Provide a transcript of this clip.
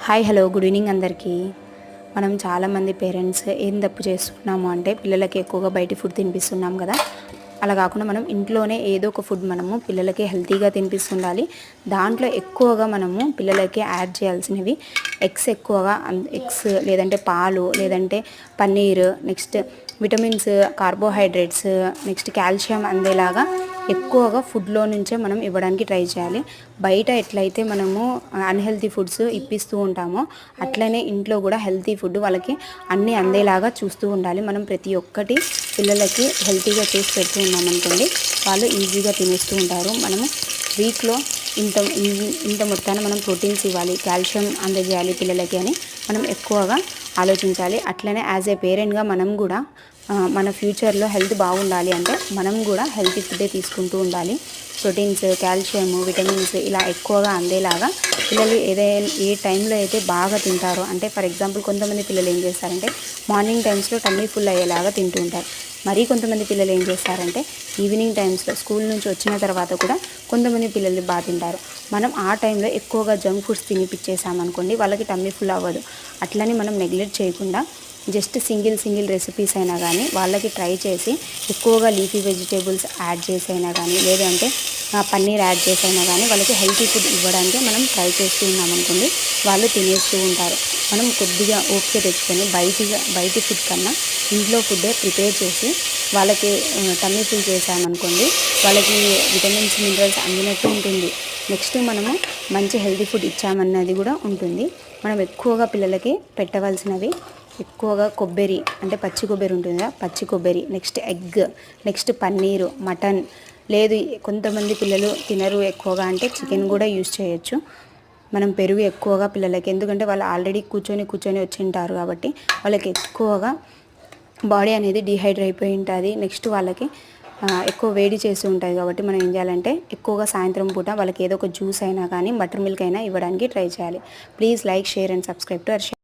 Hi hello good evening అందరికీ. మనం చాలామంది పేరెంట్స్ ఏం తప్పు చేస్తున్నాము అంటే పిల్లలకి ఎక్కువగా బయట ఫుడ్ తినిపిస్తున్నాం కదా. అలా కాకుండా మనం ఇంట్లోనే ఏదో ఒక ఫుడ్ మనము పిల్లలకి హెల్తీగా తినిపిస్తుండాలి. దాంట్లో ఎక్కువగా మనము పిల్లలకి యాడ్ చేయాల్సినవి ఎక్కువగా ఎగ్స్, లేదంటే పాలు, లేదంటే paneer, next vitamins, carbohydrates, next calcium అందేలాగా ఎక్కువగా ఫుడ్లో నుంచే మనం ఇవ్వడానికి ట్రై చేయాలి. బయట ఎట్లయితే మనము అన్హెల్తీ ఫుడ్స్ ఇప్పిస్తూ ఉంటామో అట్లనే ఇంట్లో కూడా హెల్తీ ఫుడ్ వాళ్ళకి అన్నీ అందేలాగా చూస్తూ ఉండాలి. మనం ప్రతి ఒక్కటి పిల్లలకి హెల్తీగా చేసి పెడుతూ ఉన్నామనుకోండి, వాళ్ళు ఈజీగా తినేస్తూ ఉంటారు. మనము వీక్లో ఇంత మొత్తాన మనం ప్రోటీన్స్ ఇవ్వాలి, కాల్షియం అందజేయాలి పిల్లలకి అని మనం ఎక్కువగా ఆలోచించాలి. అట్లనే యాజ్ ఏ పేరెంట్గా మనం కూడా మన ఫ్యూచర్లో హెల్త్ బాగుండాలి అంటే మనం కూడా హెల్తీ ఫుడ్డే తీసుకుంటూ ఉండాలి. ప్రోటీన్స్, కాల్షియం, విటమిన్స్ ఇలా ఎక్కువగా అందేలాగా పిల్లలు ఏ టైంలో అయితే బాగా తింటారో, అంటే ఫర్ ఎగ్జాంపుల్ కొంతమంది పిల్లలు ఏం చేస్తారంటే మార్నింగ్ టైమ్స్లో టమ్మీ ఫుల్ అయ్యేలాగా తింటూ ఉంటారు. మరీ కొంతమంది పిల్లలు ఏం చేస్తారంటే ఈవినింగ్ టైమ్స్లో స్కూల్ నుంచి వచ్చిన తర్వాత కూడా కొంతమంది పిల్లలు బాగా తింటారు. మనం ఆ టైంలో ఎక్కువగా జంక్ ఫుడ్స్ తినిపించేసామనుకోండి, వాళ్ళకి టమ్మీ ఫుల్ అవ్వదు. అట్లని మనం నెగ్లెక్ట్ చేయకుండా జస్ట్ సింగిల్ రెసిపీస్ అయినా కానీ వాళ్ళకి ట్రై చేసి ఎక్కువగా లీఫీ వెజిటేబుల్స్ యాడ్ చేసి అయినా కానీ, లేదంటే పన్నీర్ యాడ్ చేసి అయినా కానీ వాళ్ళకి హెల్తీ ఫుడ్ ఇవ్వడానికి మనం ట్రై చేస్తూ ఉన్నామనుకోండి, వాళ్ళు తినేస్తూ ఉంటారు. మనం కొద్దిగా ఓపిక తెచ్చుకొని బయటి ఫుడ్ కన్నా ఇంట్లో ఫుడ్డే ప్రిపేర్ చేసి వాళ్ళకి టమ్మీ ఫుల్ చేసామనుకోండి, వాళ్ళకి విటమిన్స్, మినరల్స్ అందినట్టు ఉంటుంది. నెక్స్ట్ మనము మంచి హెల్తీ ఫుడ్ ఇచ్చామన్నది కూడా ఉంటుంది. మనం ఎక్కువగా పిల్లలకి పెట్టవలసినవి ఎక్కువగా కొబ్బరి, అంటే పచ్చి కొబ్బరి ఉంటుంది కదా, పచ్చి కొబ్బరి, next egg, next paneer, mutton, లేదు కొంతమంది పిల్లలు తినరు ఎక్కువగా అంటే చికెన్ కూడా యూజ్ చేయొచ్చు. మనం పెరుగు ఎక్కువగా పిల్లలకి, ఎందుకంటే వాళ్ళు ఆల్రెడీ కూర్చొని వచ్చి ఉంటారు కాబట్టి వాళ్ళకి ఎక్కువగా బాడీ అనేది డీహైడ్రేట్ అయిపోయి ఉంటుంది. నెక్స్ట్ వాళ్ళకి ఎక్కువ వేడి చేసి ఉంటుంది కాబట్టి మనం ఏం చేయాలంటే ఎక్కువగా సాయంత్రం పూట వాళ్ళకి ఏదో ఒక జ్యూస్ అయినా కానీ బటర్ మిల్క్ అయినా ఇవ్వడానికి ట్రై చేయాలి. Please like, share and subscribe to our channel.